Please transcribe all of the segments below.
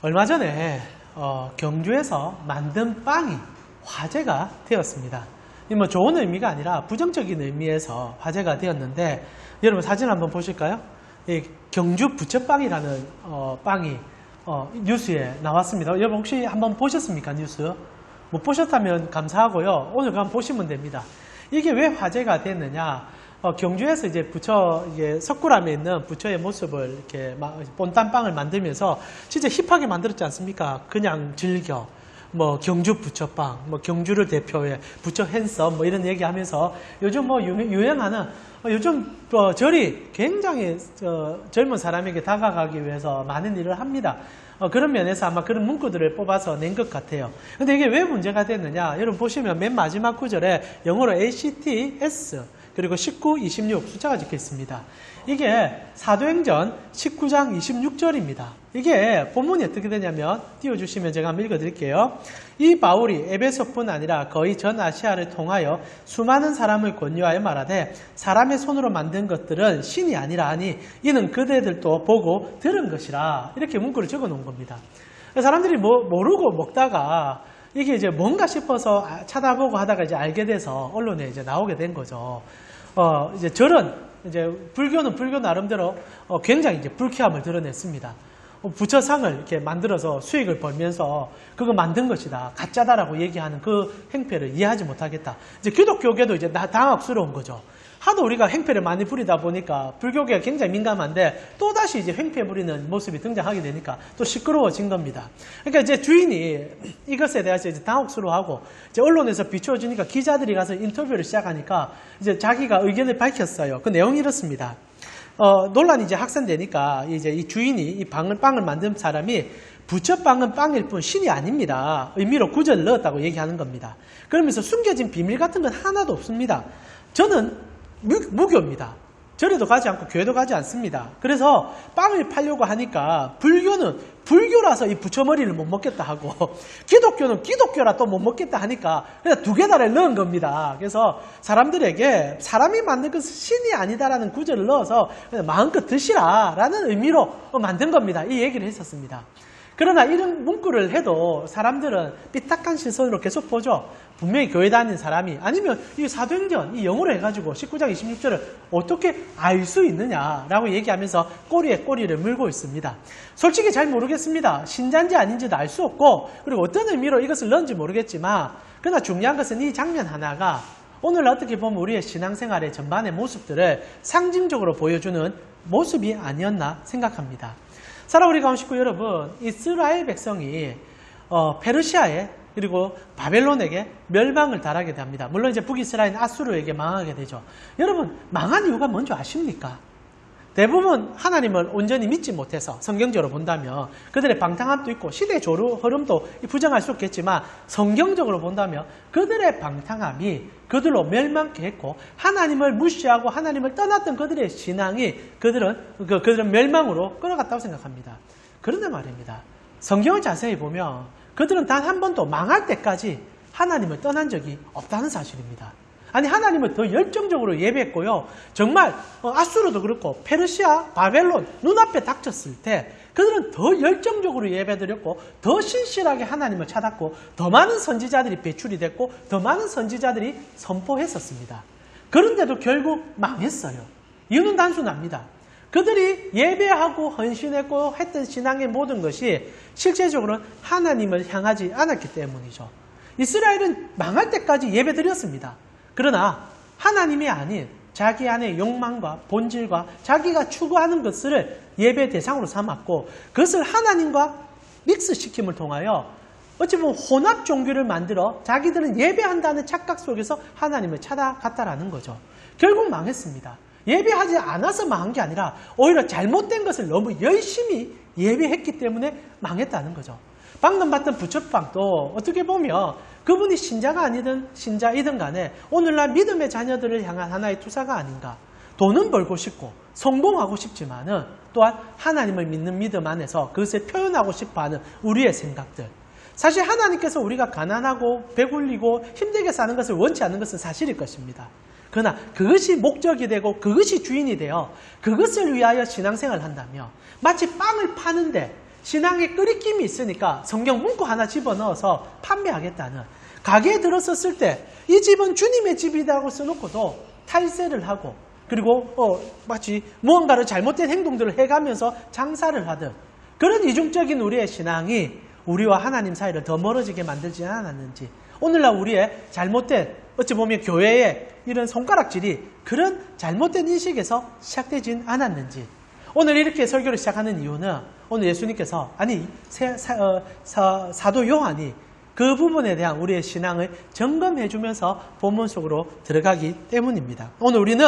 얼마 전에 경주에서 만든 빵이 화제가 되었습니다. 뭐 좋은 의미가 아니라 부정적인 의미에서 화제가 되었는데, 여러분 사진 한번 보실까요? 이 경주 부처빵이라는 빵이 뉴스에 나왔습니다. 여러분 혹시 한번 보셨습니까? 뉴스? 못 보셨다면 감사하고요. 오늘 한번 보시면 됩니다. 이게 왜 화제가 됐느냐? 경주에서 이제 부처, 이게 석굴암에 있는 부처의 모습을 이렇게 본땀빵을 만들면서 진짜 힙하게 만들었지 않습니까? 그냥 즐겨. 뭐 경주 부처빵, 뭐 경주를 대표해 부처 핸섬 뭐 이런 얘기하면서 요즘 뭐 유행하는 요즘 절이 굉장히 젊은 사람에게 다가가기 위해서 많은 일을 합니다. 그런 면에서 아마 그런 문구들을 뽑아서 낸 것 같아요. 근데 이게 왜 문제가 됐느냐? 여러분 보시면 맨 마지막 구절에 영어로 ACTS 그리고 19, 26 숫자가 적혀 있습니다. 이게 사도행전 19장 26절입니다. 이게 본문이 어떻게 되냐면 띄워주시면 제가 한번 읽어드릴게요. 이 바울이 에베소뿐 아니라 거의 전 아시아를 통하여 수많은 사람을 권유하여 말하되 사람의 손으로 만든 것들은 신이 아니라 하니 이는 그대들도 보고 들은 것이라, 이렇게 문구를 적어 놓은 겁니다. 사람들이 모르고 먹다가 이게 이제 뭔가 싶어서 찾아보고 하다가 이제 알게 돼서 언론에 이제 나오게 된 거죠. 이제 이제 불교는 불교 나름대로 굉장히 이제 불쾌함을 드러냈습니다. 부처상을 이렇게 만들어서 수익을 벌면서 그거 만든 것이다, 가짜다라고 얘기하는 그 행패를 이해하지 못하겠다. 이제 기독교계도 이제 당혹스러운 거죠. 하도 우리가 행패를 많이 부리다 보니까 불교계가 굉장히 민감한데 또다시 이제 행패 부리는 모습이 등장하게 되니까 또 시끄러워진 겁니다. 그러니까 이제 주인이 이것에 대해서 이제 당혹스러워하고 이제 언론에서 비추어주니까 기자들이 가서 인터뷰를 시작하니까 이제 자기가 의견을 밝혔어요. 그 내용이 이렇습니다. 논란이 이제 확산되니까 이제 이 주인이 이 빵을 만든 사람이 부처빵은 빵일 뿐 신이 아닙니다. 의미로 구절을 넣었다고 얘기하는 겁니다. 그러면서 숨겨진 비밀 같은 건 하나도 없습니다. 저는 무교입니다. 절에도 가지 않고 교회도 가지 않습니다. 그래서 빵을 팔려고 하니까 불교는 불교라서 이 부처머리를 못 먹겠다 하고 기독교는 기독교라 또 못 먹겠다 하니까 그냥 두 개다를 넣은 겁니다. 그래서 사람들에게 사람이 만든 것은 신이 아니다라는 구절을 넣어서 그냥 마음껏 드시라라는 의미로 만든 겁니다. 이 얘기를 했었습니다. 그러나 이런 문구를 해도 사람들은 삐딱한 시선으로 계속 보죠. 분명히 교회 다니는 사람이, 아니면 이 사도행전 이 영어로 해가지고 19장 26절을 어떻게 알 수 있느냐라고 얘기하면서 꼬리에 꼬리를 물고 있습니다. 솔직히 잘 모르겠습니다. 신자인지 아닌지도 알 수 없고, 그리고 어떤 의미로 이것을 넣은지 모르겠지만, 그러나 중요한 것은 이 장면 하나가 오늘 어떻게 보면 우리의 신앙생활의 전반의 모습들을 상징적으로 보여주는 모습이 아니었나 생각합니다. 사랑 우리 가운 식구 여러분, 이스라엘 백성이 페르시아에 그리고 바벨론에게 멸망을 당하게 됩니다. 물론 이제 북이스라엘 아수르에게 망하게 되죠. 여러분, 망한 이유가 뭔지 아십니까? 대부분 하나님을 온전히 믿지 못해서 성경적으로 본다면 그들의 방탕함도 있고 시대의 흐름도 부정할 수 없겠지만 성경적으로 본다면 그들의 방탕함이 그들로 멸망케 했고 하나님을 무시하고 하나님을 떠났던 그들의 신앙이 그들은 멸망으로 끌어갔다고 생각합니다. 그런데 말입니다. 성경을 자세히 보면 그들은 단 한 번도 망할 때까지 하나님을 떠난 적이 없다는 사실입니다. 아니, 하나님을 더 열정적으로 예배했고요. 정말 아수르도 그렇고 페르시아, 바벨론 눈앞에 닥쳤을 때 그들은 더 열정적으로 예배드렸고 더 신실하게 하나님을 찾았고 더 많은 선지자들이 배출이 됐고 더 많은 선지자들이 선포했었습니다. 그런데도 결국 망했어요. 이유는 단순합니다. 그들이 예배하고 헌신했고 했던 신앙의 모든 것이 실제적으로는 하나님을 향하지 않았기 때문이죠. 이스라엘은 망할 때까지 예배드렸습니다. 그러나 하나님이 아닌 자기 안의 욕망과 본질과 자기가 추구하는 것을 예배 대상으로 삼았고 그것을 하나님과 믹스시킴을 통하여 어찌 보면 혼합 종교를 만들어 자기들은 예배한다는 착각 속에서 하나님을 찾아갔다라는 거죠. 결국 망했습니다. 예배하지 않아서 망한 게 아니라 오히려 잘못된 것을 너무 열심히 예배했기 때문에 망했다는 거죠. 방금 봤던 부처빵도 어떻게 보면 그분이 신자가 아니든 신자이든 간에 오늘날 믿음의 자녀들을 향한 하나의 투사가 아닌가. 돈은 벌고 싶고 성공하고 싶지만은 또한 하나님을 믿는 믿음 안에서 그것을 표현하고 싶어하는 우리의 생각들. 사실 하나님께서 우리가 가난하고 배불리고 힘들게 사는 것을 원치 않는 것은 사실일 것입니다. 그러나 그것이 목적이 되고 그것이 주인이 되어 그것을 위하여 신앙생활을 한다며 마치 빵을 파는데 신앙의 끓이김이 있으니까 성경 문구 하나 집어넣어서 판매하겠다는, 가게에 들었었을 때 이 집은 주님의 집이라고 써놓고도 탈세를 하고, 그리고 마치 무언가를 잘못된 행동들을 해가면서 장사를 하듯, 그런 이중적인 우리의 신앙이 우리와 하나님 사이를 더 멀어지게 만들지 않았는지, 오늘날 우리의 잘못된, 어찌 보면 교회의 이런 손가락질이 그런 잘못된 인식에서 시작되진 않았는지, 오늘 이렇게 설교를 시작하는 이유는 오늘 예수님께서, 아니 사도 요한이 그 부분에 대한 우리의 신앙을 점검해 주면서 본문 속으로 들어가기 때문입니다. 오늘 우리는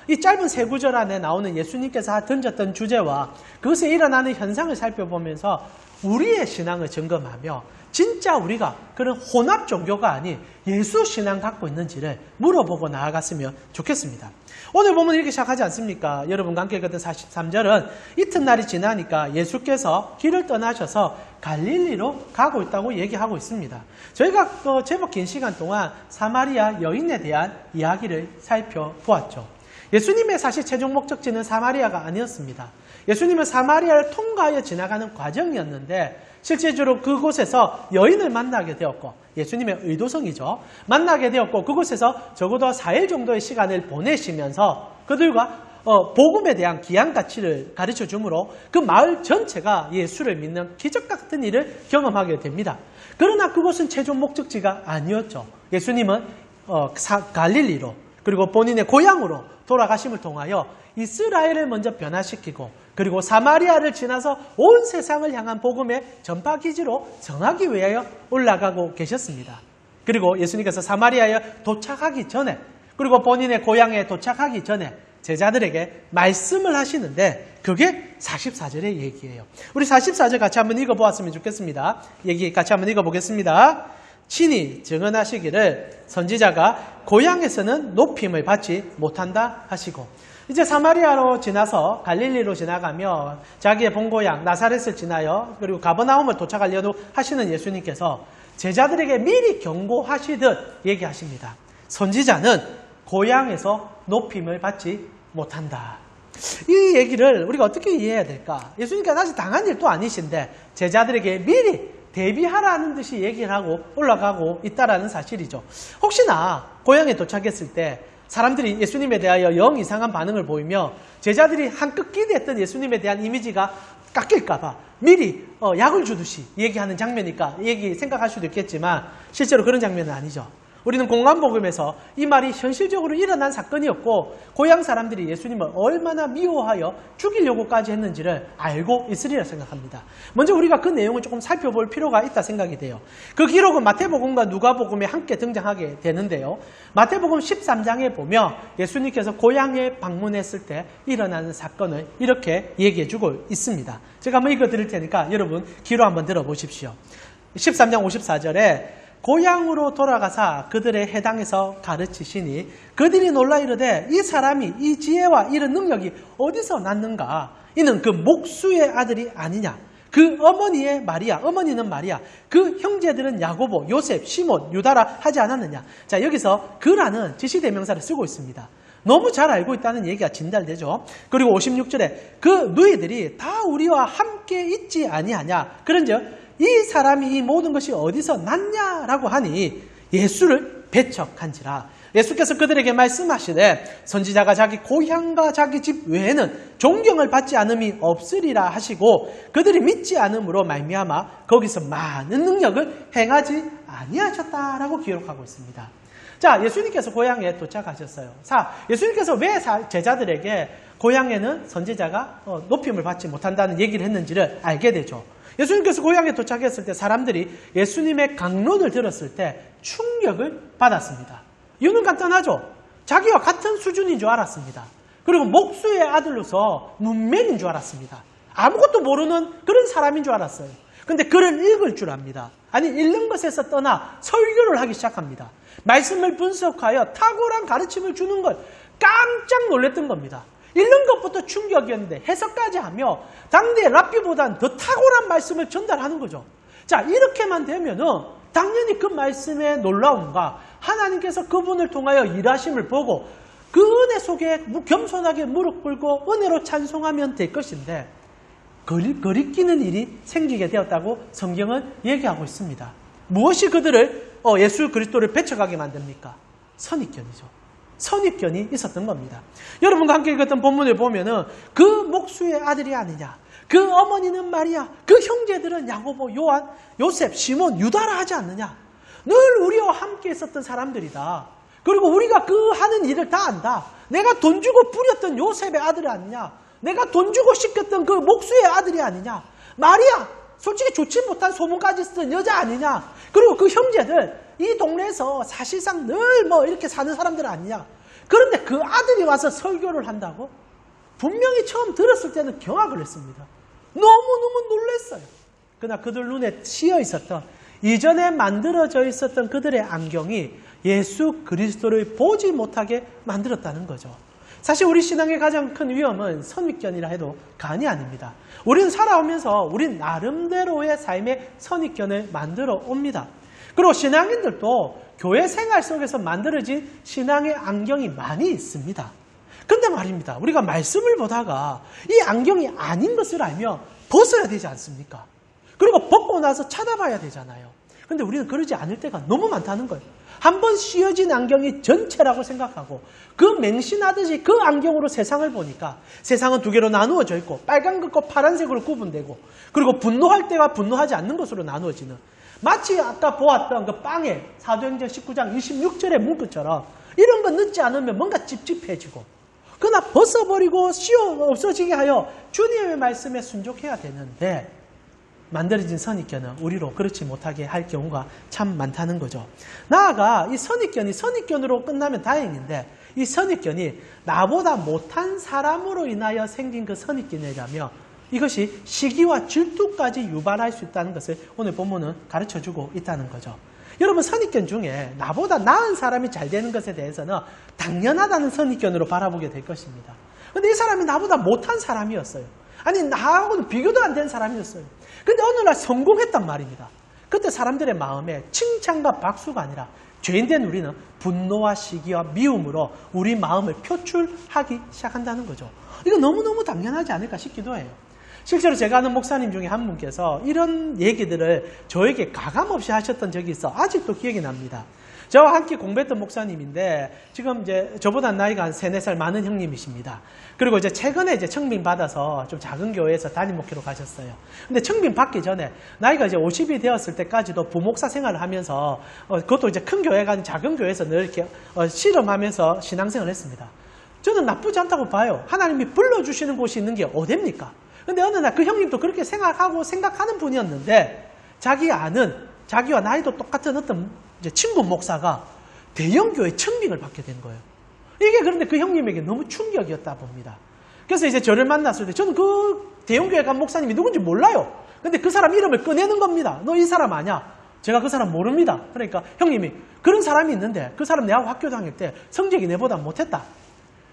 이 짧은 세 구절 안에 나오는 예수님께서 던졌던 주제와 그것에 일어나는 현상을 살펴보면서 우리의 신앙을 점검하며 진짜 우리가 그런 혼합 종교가 아닌 예수 신앙 갖고 있는지를 물어보고 나아갔으면 좋겠습니다. 오늘 보면 이렇게 시작하지 않습니까? 여러분과 함께 읽었던 43절은 이튿날이 지나니까 예수께서 길을 떠나셔서 갈릴리로 가고 있다고 얘기하고 있습니다. 저희가 제법 긴 시간 동안 사마리아 여인에 대한 이야기를 살펴보았죠. 예수님의 사실 최종 목적지는 사마리아가 아니었습니다. 예수님은 사마리아를 통과하여 지나가는 과정이었는데 실제적으로 그곳에서 여인을 만나게 되었고, 예수님의 의도성이죠. 만나게 되었고 그곳에서 적어도 4일 정도의 시간을 보내시면서 그들과 복음에 대한 귀한 가치를 가르쳐 주므로 그 마을 전체가 예수를 믿는 기적 같은 일을 경험하게 됩니다. 그러나 그곳은 최종 목적지가 아니었죠. 예수님은 갈릴리로, 그리고 본인의 고향으로 돌아가심을 통하여 이스라엘을 먼저 변화시키고, 그리고 사마리아를 지나서 온 세상을 향한 복음의 전파 기지로 정하기 위하여 올라가고 계셨습니다. 그리고 예수님께서 사마리아에 도착하기 전에, 그리고 본인의 고향에 도착하기 전에 제자들에게 말씀을 하시는데 그게 44절의 얘기예요. 우리 44절 같이 한번 읽어보았으면 좋겠습니다. 얘기 같이 한번 읽어보겠습니다. 친히 증언하시기를 선지자가 고향에서는 높임을 받지 못한다 하시고, 이제 사마리아로 지나서 갈릴리로 지나가며 자기의 본고향 나사렛을 지나요. 그리고 가버나움을 도착하려고 하시는 예수님께서 제자들에게 미리 경고하시듯 얘기하십니다. 선지자는 고향에서 높임을 받지 못한다. 이 얘기를 우리가 어떻게 이해해야 될까? 예수님께서 아직 당한 일도 아니신데 제자들에게 미리 대비하라는 듯이 얘기를 하고 올라가고 있다라는 사실이죠. 혹시나 고향에 도착했을 때 사람들이 예수님에 대하여 영 이상한 반응을 보이며 제자들이 한껏 기대했던 예수님에 대한 이미지가 깎일까봐 미리 약을 주듯이 얘기하는 장면이니까 생각할 수도 있겠지만 실제로 그런 장면은 아니죠. 우리는 공간복음에서 이 말이 현실적으로 일어난 사건이었고 고향 사람들이 예수님을 얼마나 미워하여 죽이려고까지 했는지를 알고 있으리라 생각합니다. 먼저 우리가 그 내용을 조금 살펴볼 필요가 있다 생각이 돼요. 그 기록은 마태복음과 누가복음에 함께 등장하게 되는데요. 마태복음 13장에 보면 예수님께서 고향에 방문했을 때 일어나는 사건을 이렇게 얘기해주고 있습니다. 제가 한번 읽어드릴 테니까 여러분 귀로 한번 들어보십시오. 13장 54절에 고향으로 돌아가사 그들의 해당에서 가르치시니 그들이 놀라 이르되 이 사람이 이 지혜와 이런 능력이 어디서 났는가? 이는 그 목수의 아들이 아니냐? 그 어머니는 마리아, 그 형제들은 야고보, 요셉, 시몬, 유다라 하지 않았느냐? 자, 여기서 그라는 지시대명사를 쓰고 있습니다. 너무 잘 알고 있다는 얘기가 진달되죠. 그리고 56절에 그 너희들이 다 우리와 함께 있지 아니하냐? 그런즉 이 사람이 이 모든 것이 어디서 났냐라고 하니 예수를 배척한지라. 예수께서 그들에게 말씀하시되 선지자가 자기 고향과 자기 집 외에는 존경을 받지 않음이 없으리라 하시고 그들이 믿지 않음으로 말미암아 거기서 많은 능력을 행하지 아니하셨다라고 기록하고 있습니다. 자, 예수님께서 고향에 도착하셨어요. 예수님께서 왜 제자들에게 고향에는 선지자가 높임을 받지 못한다는 얘기를 했는지를 알게 되죠. 예수님께서 고향에 도착했을 때 사람들이 예수님의 강론을 들었을 때 충격을 받았습니다. 이유는 간단하죠. 자기와 같은 수준인 줄 알았습니다. 그리고 목수의 아들로서 문맹인 줄 알았습니다. 아무것도 모르는 그런 사람인 줄 알았어요. 근데 글을 읽을 줄 압니다. 아니, 읽는 것에서 떠나 설교를 하기 시작합니다. 말씀을 분석하여 탁월한 가르침을 주는 것, 깜짝 놀랐던 겁니다. 읽는 것부터 충격이었는데 해석까지 하며 당대의 랍비보다는 더 탁월한 말씀을 전달하는 거죠. 자, 이렇게만 되면은 당연히 그 말씀의 놀라움과 하나님께서 그분을 통하여 일하심을 보고 그 은혜 속에 겸손하게 무릎 꿇고 은혜로 찬송하면 될 것인데 거리끼는 일이 생기게 되었다고 성경은 얘기하고 있습니다. 무엇이 그들을 예수 그리스도를 배척하게 만듭니까? 선입견이죠. 선입견이 있었던 겁니다. 여러분과 함께 읽었던 본문을 보면은 그 목수의 아들이 아니냐, 그 어머니는 마리아, 그 형제들은 야고보, 요한, 요셉, 시몬, 유다라 하지 않느냐. 늘 우리와 함께 있었던 사람들이다. 그리고 우리가 그 하는 일을 다 안다. 내가 돈 주고 부렸던 요셉의 아들이 아니냐, 내가 돈 주고 시켰던 그 목수의 아들이 아니냐, 마리아, 솔직히 좋지 못한 소문까지 쓰던 여자 아니냐, 그리고 그 형제들, 이 동네에서 사실상 늘 이렇게 사는 사람들 아니냐. 그런데 그 아들이 와서 설교를 한다고? 분명히 처음 들었을 때는 경악을 했습니다. 너무너무 놀랐어요. 그러나 그들 눈에 씌어 있었던, 이전에 만들어져 있었던 그들의 안경이 예수 그리스도를 보지 못하게 만들었다는 거죠. 사실 우리 신앙의 가장 큰 위험은 선입견이라 해도 간이 아닙니다. 우리는 살아오면서 우린 나름대로의 삶의 선입견을 만들어 옵니다. 그리고 신앙인들도 교회 생활 속에서 만들어진 신앙의 안경이 많이 있습니다. 근데 말입니다. 우리가 말씀을 보다가 이 안경이 아닌 것을 알면 벗어야 되지 않습니까? 그리고 벗고 나서 찾아봐야 되잖아요. 근데 우리는 그러지 않을 때가 너무 많다는 거예요. 한번 씌워진 안경이 전체라고 생각하고 그 맹신하듯이 그 안경으로 세상을 보니까 세상은 두 개로 나누어져 있고 빨간 것과 파란색으로 구분되고, 그리고 분노할 때와 분노하지 않는 것으로 나누어지는, 마치 아까 보았던 그 빵에 사도행전 19장 26절의 문구처럼 이런 거 넣지 않으면 뭔가 찝찝해지고, 그러나 벗어버리고 씌워 없어지게 하여 주님의 말씀에 순종해야 되는데, 만들어진 선입견은 우리로 그렇지 못하게 할 경우가 참 많다는 거죠. 나아가 이 선입견이 선입견으로 끝나면 다행인데, 이 선입견이 나보다 못한 사람으로 인하여 생긴 그 선입견이라면 이것이 시기와 질투까지 유발할 수 있다는 것을 오늘 본문은 가르쳐주고 있다는 거죠. 여러분, 선입견 중에 나보다 나은 사람이 잘 되는 것에 대해서는 당연하다는 선입견으로 바라보게 될 것입니다. 그런데 이 사람이 나보다 못한 사람이었어요. 아니, 나하고는 비교도 안 되는 사람이었어요. 근데 어느 날 성공했단 말입니다. 그때 사람들의 마음에 칭찬과 박수가 아니라 죄인된 우리는 분노와 시기와 미움으로 우리 마음을 표출하기 시작한다는 거죠. 이거 너무너무 당연하지 않을까 싶기도 해요. 실제로 제가 아는 목사님 중에 한 분께서 이런 얘기들을 저에게 가감없이 하셨던 적이 있어 아직도 기억이 납니다. 저와 함께 공부했던 목사님인데 지금 이제 저보다 나이가 한 3, 4살 많은 형님이십니다. 그리고 이제 최근에 이제 청빙 받아서 좀 작은 교회에서 담임 목회로 가셨어요. 근데 청빙 받기 전에 나이가 이제 50이 되었을 때까지도 부목사 생활을 하면서 그것도 이제 큰 교회가 아닌 작은 교회에서 늘 이렇게 실험하면서 신앙생활을 했습니다. 저는 나쁘지 않다고 봐요. 하나님이 불러주시는 곳이 있는 게 어딥니까? 근데 어느 날 그 형님도 그렇게 생각하는 분이었는데, 자기 아는, 자기와 나이도 똑같은 어떤 이제 친구 목사가 대형교회 청빙을 받게 된 거예요. 이게 그런데 그 형님에게 너무 충격이었다 봅니다. 그래서 이제 저를 만났을 때 저는 그 대형교회 간 목사님이 누군지 몰라요. 근데 그 사람 이름을 꺼내는 겁니다. 너 이 사람 아냐? 제가 그 사람 모릅니다. 그러니까 형님이, 그런 사람이 있는데 그 사람 내하고 학교 다닐 때 성적이 내보다 못했다.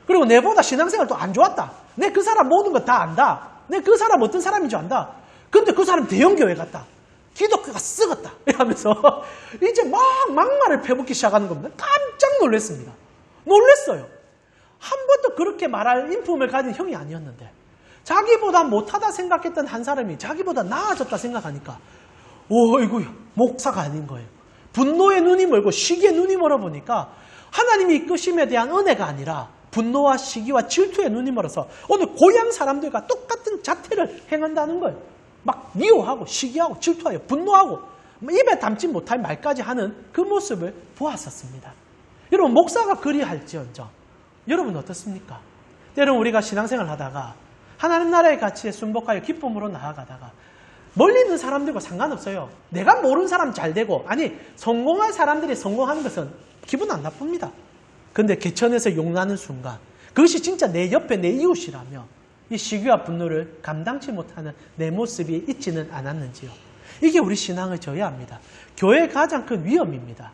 그리고 내보다 신앙생활도 안 좋았다. 내 그 사람 모든 거 다 안다. 내 그 사람 어떤 사람인 줄 안다. 근데 그 사람 대형교회 갔다. 기독교가 썩었다. 이러면서 이제 막 막말을 퍼붓기 시작하는 겁니다. 깜짝 놀랐습니다. 놀랐어요. 한 번도 그렇게 말할 인품을 가진 형이 아니었는데, 자기보다 못하다 생각했던 한 사람이 자기보다 나아졌다 생각하니까 어이구, 목사가 아닌 거예요. 분노에 눈이 멀고 시기에 눈이 멀어보니까 하나님이 이끄심에 대한 은혜가 아니라 분노와 시기와 질투에 눈이 멀어서 오늘 고향 사람들과 똑같은 자태를 행한다는 거예요. 막 미워하고 시기하고 질투하고 분노하고 입에 담지 못할 말까지 하는 그 모습을 보았었습니다. 여러분, 목사가 그리할지언정 여러분 어떻습니까? 때론 우리가 신앙생활을 하다가 하나님 나라의 가치에 순복하여 기쁨으로 나아가다가 멀리 있는 사람들과 상관없어요. 내가 모르는 사람 잘 되고, 아니 성공한 사람들이 성공하는 것은 기분 안 나쁩니다. 근데 개천에서 용나는 순간 그것이 진짜 내 옆에 내 이웃이라며 이 시기와 분노를 감당치 못하는 내 모습이 있지는 않았는지요. 이게 우리 신앙을 저해합니다. 교회의 가장 큰 위험입니다.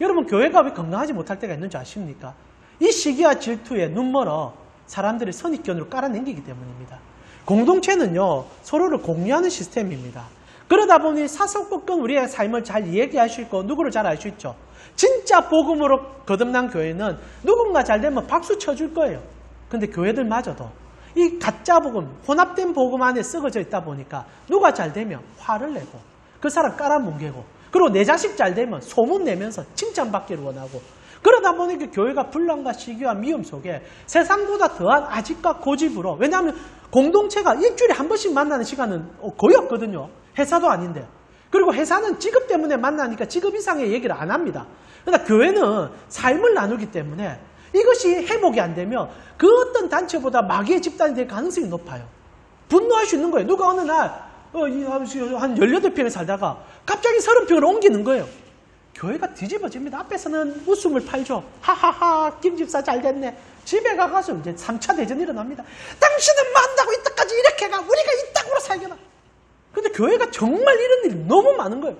여러분, 교회가 왜 건강하지 못할 때가 있는 줄 아십니까? 이 시기와 질투에 눈멀어 사람들이 선입견으로 깔아넘기기 때문입니다. 공동체는요, 서로를 공유하는 시스템입니다. 그러다 보니 사석법권 우리의 삶을 잘 이야기할 수 있고 누구를 잘 알 수 있죠. 진짜 복음으로 거듭난 교회는 누군가 잘 되면 박수 쳐줄 거예요. 근데 교회들마저도 이 가짜 복음, 혼합된 복음 안에 썩어져 있다 보니까 누가 잘 되면 화를 내고 그 사람 깔아뭉개고 그리고 내 자식 잘 되면 소문 내면서 칭찬받기를 원하고 그러다 보니까 교회가 분란과 시기와 미움 속에 세상보다 더한 아집과 고집으로 왜냐하면 공동체가 일주일에 한 번씩 만나는 시간은 거의 없거든요. 회사도 아닌데. 그리고 회사는 직업 때문에 만나니까 직업 이상의 얘기를 안 합니다. 그러나 교회는 삶을 나누기 때문에 이것이 회복이 안 되면 그 어떤 단체보다 마귀의 집단이 될 가능성이 높아요. 분노할 수 있는 거예요. 누가 어느 날 한 18평에 살다가 갑자기 30평을 옮기는 거예요. 교회가 뒤집어집니다. 앞에서는 웃음을 팔죠. 하하하 김 집사 잘 됐네. 집에 가서 이제 3차 대전이 일어납니다. 당신은 만다고 이때까지 이렇게 가. 우리가 이 땅으로 살겨라. 근데 교회가 정말 이런 일이 너무 많은 거예요.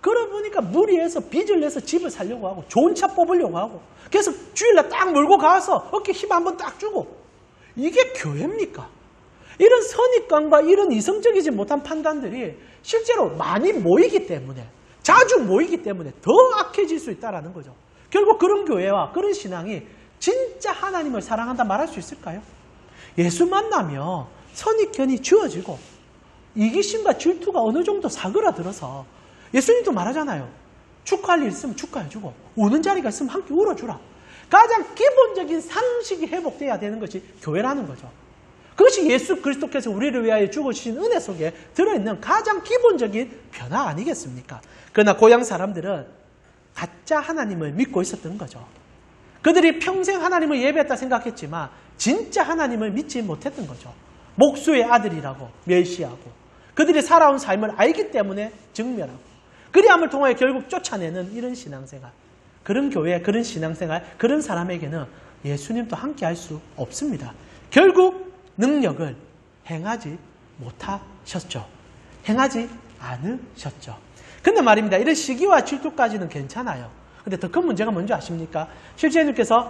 그러다 보니까 무리해서 빚을 내서 집을 살려고 하고 좋은 차 뽑으려고 하고 그래서 주일날 딱 몰고 가서 어깨 힘 한번 딱 주고 이게 교회입니까? 이런 선입관과 이런 이성적이지 못한 판단들이 실제로 많이 모이기 때문에 자주 모이기 때문에 더 악해질 수 있다는 거죠. 결국 그런 교회와 그런 신앙이 진짜 하나님을 사랑한다 말할 수 있을까요? 예수 만나면 선입견이 지워지고 이기심과 질투가 어느 정도 사그라들어서 예수님도 말하잖아요. 축하할 일 있으면 축하해주고 우는 자리가 있으면 함께 울어주라. 가장 기본적인 상식이 회복돼야 되는 것이 교회라는 거죠. 그것이 예수 그리스도께서 우리를 위하여 죽으신 은혜 속에 들어있는 가장 기본적인 변화 아니겠습니까? 그러나 고향 사람들은 가짜 하나님을 믿고 있었던 거죠. 그들이 평생 하나님을 예배했다 생각했지만 진짜 하나님을 믿지 못했던 거죠. 목수의 아들이라고 멸시하고 그들이 살아온 삶을 알기 때문에 직면하고 그리함을 통하여 결국 쫓아내는 이런 신앙생활. 그런 교회, 그런 신앙생활, 그런 사람에게는 예수님도 함께 할 수 없습니다. 결국 능력을 행하지 못하셨죠. 행하지 않으셨죠. 근데 말입니다. 이런 시기와 질투까지는 괜찮아요. 근데 더 큰 문제가 뭔지 아십니까? 실제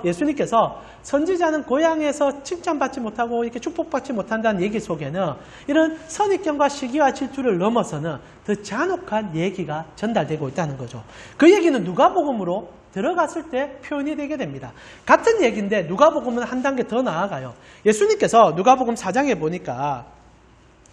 예수님께서 선지자는 고향에서 칭찬받지 못하고 이렇게 축복받지 못한다는 얘기 속에는 이런 선입견과 시기와 질투를 넘어서는 더 잔혹한 얘기가 전달되고 있다는 거죠. 그 얘기는 누가복음으로 들어갔을 때 표현이 되게 됩니다. 같은 얘기인데 누가복음은 한 단계 더 나아가요. 예수님께서 누가복음 4장에 보니까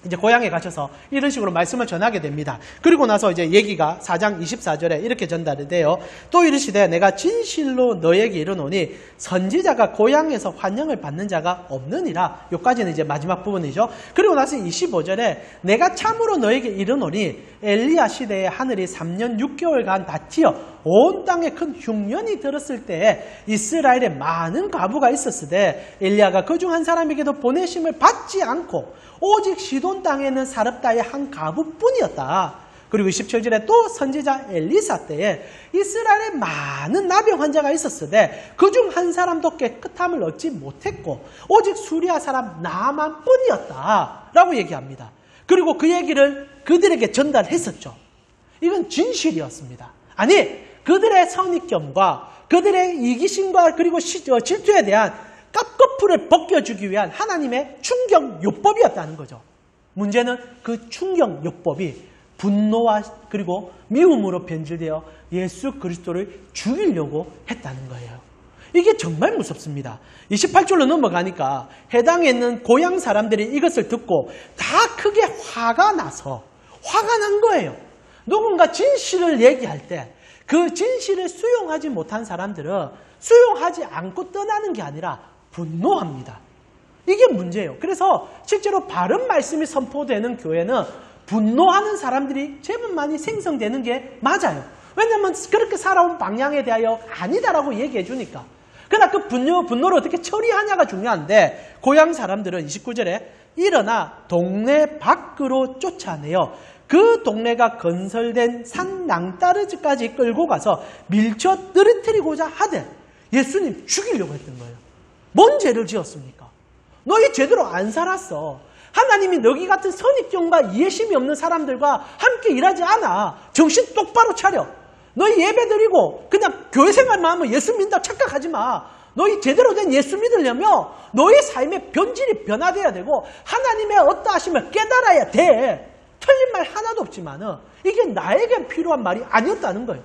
이제 고향에 가셔서 이런 식으로 말씀을 전하게 됩니다. 그리고 나서 이제 얘기가 4장 24절에 이렇게 전달이 돼요. 또 이르시되 내가 진실로 너에게 이르노니 선지자가 고향에서 환영을 받는 자가 없느니라. 여기까지는 이제 마지막 부분이죠. 그리고 나서 25절에 내가 참으로 너에게 이르노니 엘리야 시대에 하늘이 3년 6개월간 닫히어 온 땅에 큰 흉년이 들었을 때에 이스라엘에 많은 과부가 있었으되 엘리야가 그중 한 사람에게도 보내심을 받지 않고 오직 시돈 땅에는 사렙다의 한 과부뿐이었다. 그리고 27절에 또 선지자 엘리사 때에 이스라엘에 많은 나병 환자가 있었으되 그중 한 사람도 깨끗함을 얻지 못했고 오직 수리아 사람 나만뿐이었다 라고 얘기합니다. 그리고 그 얘기를 그들에게 전달했었죠. 이건 진실이었습니다. 아니 그들의 선입견과 그들의 이기심과 그리고 질투에 대한 깝거풀을 벗겨주기 위한 하나님의 충격요법이었다는 거죠. 문제는 그 충격요법이 분노와 그리고 미움으로 변질되어 예수 그리스도를 죽이려고 했다는 거예요. 이게 정말 무섭습니다. 28절로 넘어가니까 해당에 있는 고향 사람들이 이것을 듣고 다 크게 화가 나서 화가 난 거예요. 누군가 진실을 얘기할 때 그 진실을 수용하지 못한 사람들은 수용하지 않고 떠나는 게 아니라 분노합니다. 이게 문제예요. 그래서 실제로 바른 말씀이 선포되는 교회는 분노하는 사람들이 제법 많이 생성되는 게 맞아요. 왜냐하면 그렇게 살아온 방향에 대하여 아니다라고 얘기해 주니까. 그러나 그 분노를 어떻게 처리하냐가 중요한데 고향 사람들은 29절에 일어나 동네 밖으로 쫓아내어 그 동네가 건설된 산 낭따르지까지 끌고 가서 밀쳐 떨어뜨리고자 하되 예수님 죽이려고 했던 거예요. 뭔 죄를 지었습니까? 너희 제대로 안 살았어. 하나님이 너희 같은 선입견과 이해심이 없는 사람들과 함께 일하지 않아. 정신 똑바로 차려. 너희 예배 드리고 그냥 교회 생활만 하면 예수 믿는다고 착각하지 마. 너희 제대로 된 예수 믿으려면 너희 삶의 변질이 변화돼야 되고 하나님의 어떠하심을 깨달아야 돼. 틀린 말 하나도 없지만은 이게 나에게 필요한 말이 아니었다는 거예요.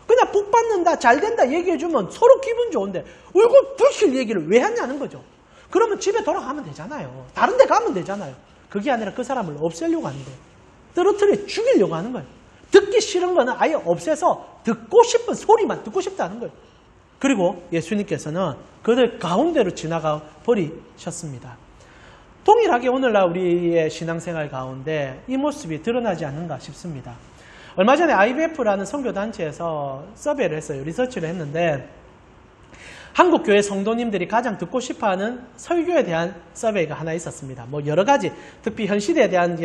그냥 복 받는다, 잘 된다 얘기해주면 서로 기분 좋은데 얼굴 붉힐 얘기를 왜 하냐는 거죠. 그러면 집에 돌아가면 되잖아요. 다른 데 가면 되잖아요. 그게 아니라 그 사람을 없애려고 하는데 떨어뜨려 죽이려고 하는 거예요. 듣기 싫은 거는 아예 없애서 듣고 싶은 소리만 듣고 싶다는 거예요. 그리고 예수님께서는 그들 가운데로 지나가 버리셨습니다. 동일하게 오늘날 우리의 신앙생활 가운데 이 모습이 드러나지 않는가 싶습니다. 얼마 전에 IBF라는 선교단체에서 서베이를 했어요. 리서치를 했는데 한국교회 성도님들이 가장 듣고 싶어하는 설교에 대한 서베이가 하나 있었습니다. 뭐 여러 가지, 특히 현 시대에 대한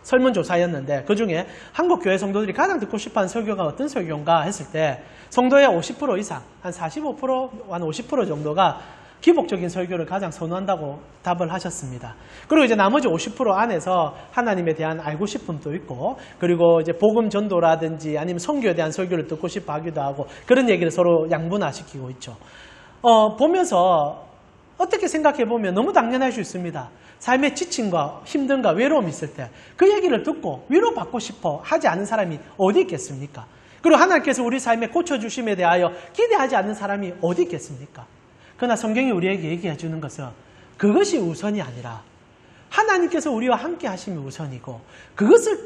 설문조사였는데 그중에 한국교회 성도들이 가장 듣고 싶어하는 설교가 어떤 설교인가 했을 때 성도의 50% 이상, 한 45%, 한 50% 정도가 기복적인 설교를 가장 선호한다고 답을 하셨습니다. 그리고 이제 나머지 50% 안에서 하나님에 대한 알고 싶음도 있고, 그리고 이제 복음 전도라든지 아니면 선교에 대한 설교를 듣고 싶어 하기도 하고, 그런 얘기를 서로 양분화시키고 있죠. 보면서 어떻게 생각해 보면 너무 당연할 수 있습니다. 삶의 지침과 힘듦과 외로움이 있을 때 그 얘기를 듣고 위로받고 싶어 하지 않은 사람이 어디 있겠습니까? 그리고 하나님께서 우리 삶에 고쳐주심에 대하여 기대하지 않는 사람이 어디 있겠습니까? 그러나 성경이 우리에게 얘기해 주는 것은 그것이 우선이 아니라 하나님께서 우리와 함께 하심이 우선이고, 그것을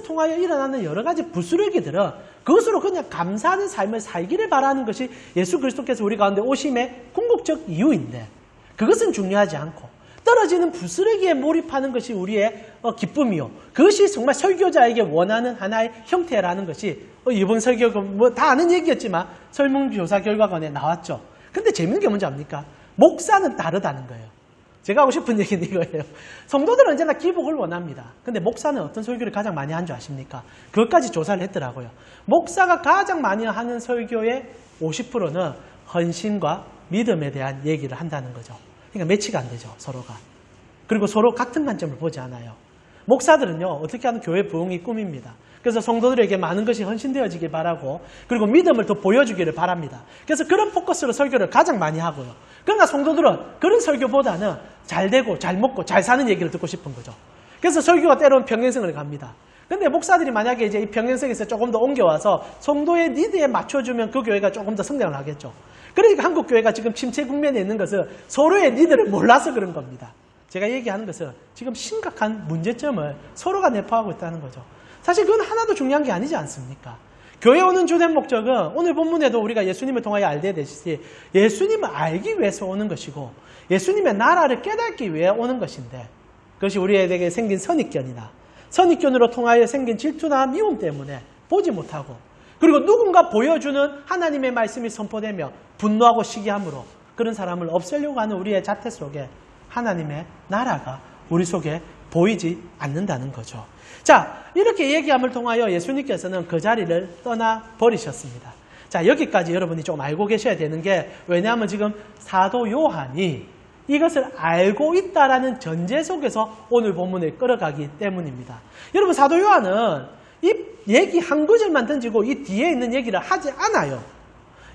통하여 일어나는 여러 가지 부스러기들은 그것으로 그냥 감사하는 삶을 살기를 바라는 것이 예수 그리스도께서 우리 가운데 오심의 궁극적 이유인데, 그것은 중요하지 않고 떨어지는 부스러기에 몰입하는 것이 우리의 기쁨이요, 그것이 정말 설교자에게 원하는 하나의 형태라는 것이 이번 설교가 뭐 다 아는 얘기였지만 설문조사 결과관에 나왔죠. 근데 재밌는 게 뭔지 압니까? 목사는 다르다는 거예요. 제가 하고 싶은 얘기는 이거예요. 성도들은 언제나 기복을 원합니다. 근데 목사는 어떤 설교를 가장 많이 하는 줄 아십니까? 그것까지 조사를 했더라고요. 목사가 가장 많이 하는 설교의 50%는 헌신과 믿음에 대한 얘기를 한다는 거죠. 그러니까 매치가 안 되죠, 서로가. 그리고 서로 같은 관점을 보지 않아요. 목사들은요, 어떻게 하는 교회 부흥이 꿈입니다. 그래서 성도들에게 많은 것이 헌신되어지길 바라고, 그리고 믿음을 더 보여주기를 바랍니다. 그래서 그런 포커스로 설교를 가장 많이 하고요. 그러나 성도들은 그런 설교보다는 잘 되고 잘 먹고 잘 사는 얘기를 듣고 싶은 거죠. 그래서 설교가 때로는 평행성을 갑니다. 근데 목사들이 만약에 이제 이 평행성에서 조금 더 옮겨와서 성도의 니드에 맞춰주면 그 교회가 조금 더 성장을 하겠죠. 그러니까 한국 교회가 지금 침체 국면에 있는 것은 서로의 니드를 몰라서 그런 겁니다. 제가 얘기하는 것은 지금 심각한 문제점을 서로가 내포하고 있다는 거죠. 사실 그건 하나도 중요한 게 아니지 않습니까? 교회 오는 주된 목적은 오늘 본문에도 우리가 예수님을 통하여 알게 되시지, 예수님을 알기 위해서 오는 것이고 예수님의 나라를 깨닫기 위해 오는 것인데, 그것이 우리에게 생긴 선입견이나 선입견으로 통하여 생긴 질투나 미움 때문에 보지 못하고, 그리고 누군가 보여주는 하나님의 말씀이 선포되며 분노하고 시기함으로 그런 사람을 없애려고 하는 우리의 자태 속에 하나님의 나라가 우리 속에 보이지 않는다는 거죠. 자, 이렇게 얘기함을 통하여 예수님께서는 그 자리를 떠나버리셨습니다. 자, 여기까지 여러분이 좀 알고 계셔야 되는 게, 왜냐하면 지금 사도 요한이 이것을 알고 있다라는 전제 속에서 오늘 본문을 끌어가기 때문입니다. 여러분, 사도 요한은 이 얘기 한 구절만 던지고 이 뒤에 있는 얘기를 하지 않아요.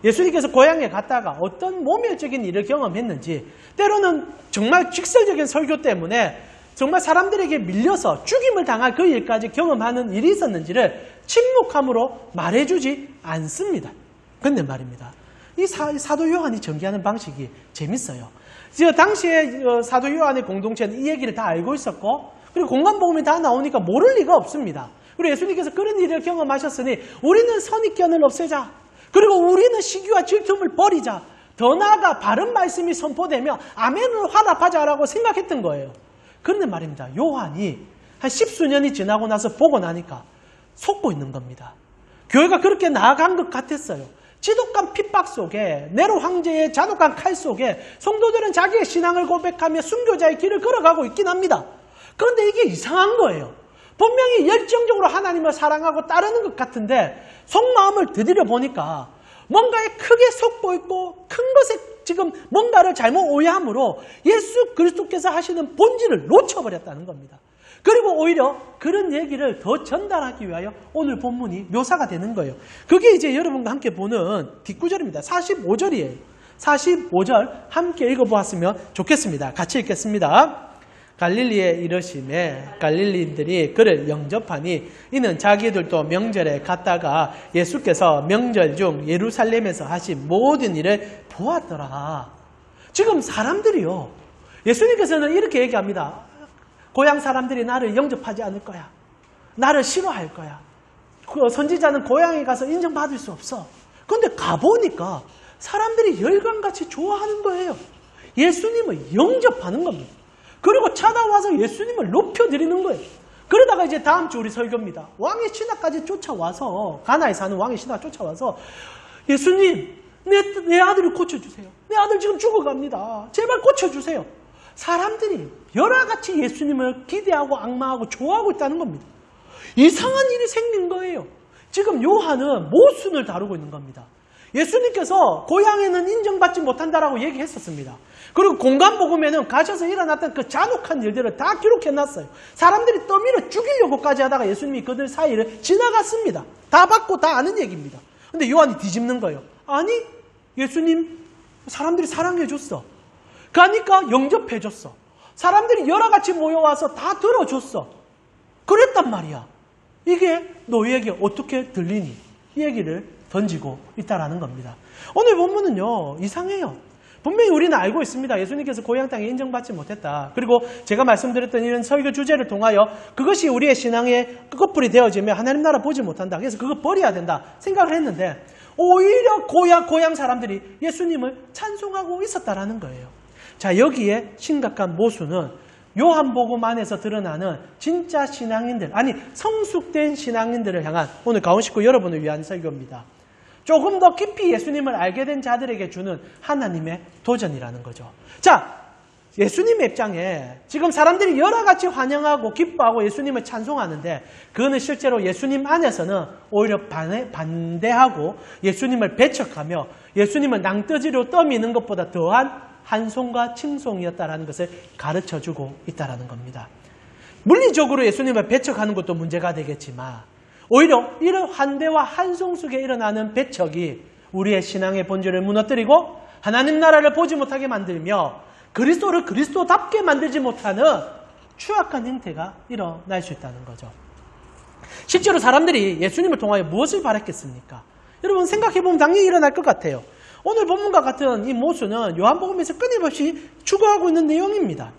예수님께서 고향에 갔다가 어떤 모멸적인 일을 경험했는지, 때로는 정말 직설적인 설교 때문에 정말 사람들에게 밀려서 죽임을 당할 그 일까지 경험하는 일이 있었는지를 침묵함으로 말해주지 않습니다. 근데 말입니다, 이 사도 요한이 전개하는 방식이 재밌어요. 당시에 사도 요한의 공동체는 이 얘기를 다 알고 있었고, 그리고 공간복음이 다 나오니까 모를 리가 없습니다. 그리고 예수님께서 그런 일을 경험하셨으니 우리는 선입견을 없애자, 그리고 우리는 시기와 질투를 버리자, 더 나아가 바른 말씀이 선포되며 아멘을 화답하자라고 생각했던 거예요. 그런데 말입니다, 요한이 한 10수년이 지나고 나서 보고 나니까 속고 있는 겁니다. 교회가 그렇게 나아간 것 같았어요. 지독한 핍박 속에, 네로 황제의 잔혹한 칼 속에 성도들은 자기의 신앙을 고백하며 순교자의 길을 걸어가고 있긴 합니다. 그런데 이게 이상한 거예요. 분명히 열정적으로 하나님을 사랑하고 따르는 것 같은데 속마음을 들이려 보니까 뭔가에 크게 속고 있고 큰 것에 지금 뭔가를 잘못 오해함으로 예수 그리스도께서 하시는 본질을 놓쳐버렸다는 겁니다. 그리고 오히려 그런 얘기를 더 전달하기 위하여 오늘 본문이 묘사가 되는 거예요. 그게 이제 여러분과 함께 보는 뒷구절입니다. 45절이에요. 45절 함께 읽어보았으면 좋겠습니다. 같이 읽겠습니다. 갈릴리에 이르심에 갈릴리인들이 그를 영접하니 이는 자기들도 명절에 갔다가 예수께서 명절 중 예루살렘에서 하신 모든 일을 보았더라. 지금 사람들이요. 예수님께서는 이렇게 얘기합니다. 고향 사람들이 나를 영접하지 않을 거야. 나를 싫어할 거야. 선지자는 고향에 가서 인정받을 수 없어. 그런데 가보니까 사람들이 열광같이 좋아하는 거예요. 예수님을 영접하는 겁니다. 그리고 찾아와서 예수님을 높여드리는 거예요. 그러다가 이제 다음 주 우리 설교입니다. 왕의 신하까지 쫓아와서, 가나에 사는 왕의 신하가 쫓아와서, 예수님, 내 아들을 고쳐주세요. 내 아들 지금 죽어갑니다. 제발 고쳐주세요. 사람들이 여러 가지 예수님을 기대하고 악마하고 좋아하고 있다는 겁니다. 이상한 일이 생긴 거예요. 지금 요한은 모순을 다루고 있는 겁니다. 예수님께서 고향에는 인정받지 못한다라고 얘기했었습니다. 그리고 공간복음에는 가셔서 일어났던 그 잔혹한 일들을 다 기록해놨어요. 사람들이 떠밀어 죽이려고까지 하다가 예수님이 그들 사이를 지나갔습니다. 다 받고 다 아는 얘기입니다. 근데 요한이 뒤집는 거예요. 아니, 예수님 사람들이 사랑해줬어. 그러니까 영접해줬어. 사람들이 여러 가지 모여와서 다 들어줬어. 그랬단 말이야. 이게 너희에게 어떻게 들리니? 이 얘기를 던지고 있다라는 겁니다. 오늘 본문은요, 이상해요. 분명히 우리는 알고 있습니다. 예수님께서 고향 땅에 인정받지 못했다. 그리고 제가 말씀드렸던 이런 설교 주제를 통하여 그것이 우리의 신앙의 끝불이 되어지면 하나님 나라 보지 못한다. 그래서 그거 버려야 된다 생각을 했는데 오히려 고향 사람들이 예수님을 찬송하고 있었다라는 거예요. 자, 여기에 심각한 모순은 요한복음 안에서 드러나는 진짜 신앙인들, 아니 성숙된 신앙인들을 향한 오늘 가온 식구 여러분을 위한 설교입니다. 조금 더 깊이 예수님을 알게 된 자들에게 주는 하나님의 도전이라는 거죠. 자, 예수님의 입장에 지금 사람들이 여러 가지 환영하고 기뻐하고 예수님을 찬송하는데 그거는 실제로 예수님 안에서는 오히려 반대하고 예수님을 배척하며 예수님을 낭떠지로 떠미는 것보다 더한 한송과 칭송이었다라는 것을 가르쳐주고 있다라는 겁니다. 물리적으로 예수님을 배척하는 것도 문제가 되겠지만 오히려 이런 환대와 한송 속에 일어나는 배척이 우리의 신앙의 본질을 무너뜨리고 하나님 나라를 보지 못하게 만들며 그리스도를 그리스도답게 만들지 못하는 추악한 행태가 일어날 수 있다는 거죠. 실제로 사람들이 예수님을 통하여 무엇을 바랐겠습니까? 여러분 생각해보면 당연히 일어날 것 같아요. 오늘 본문과 같은 이 모순은 요한복음에서 끊임없이 추구하고 있는 내용입니다.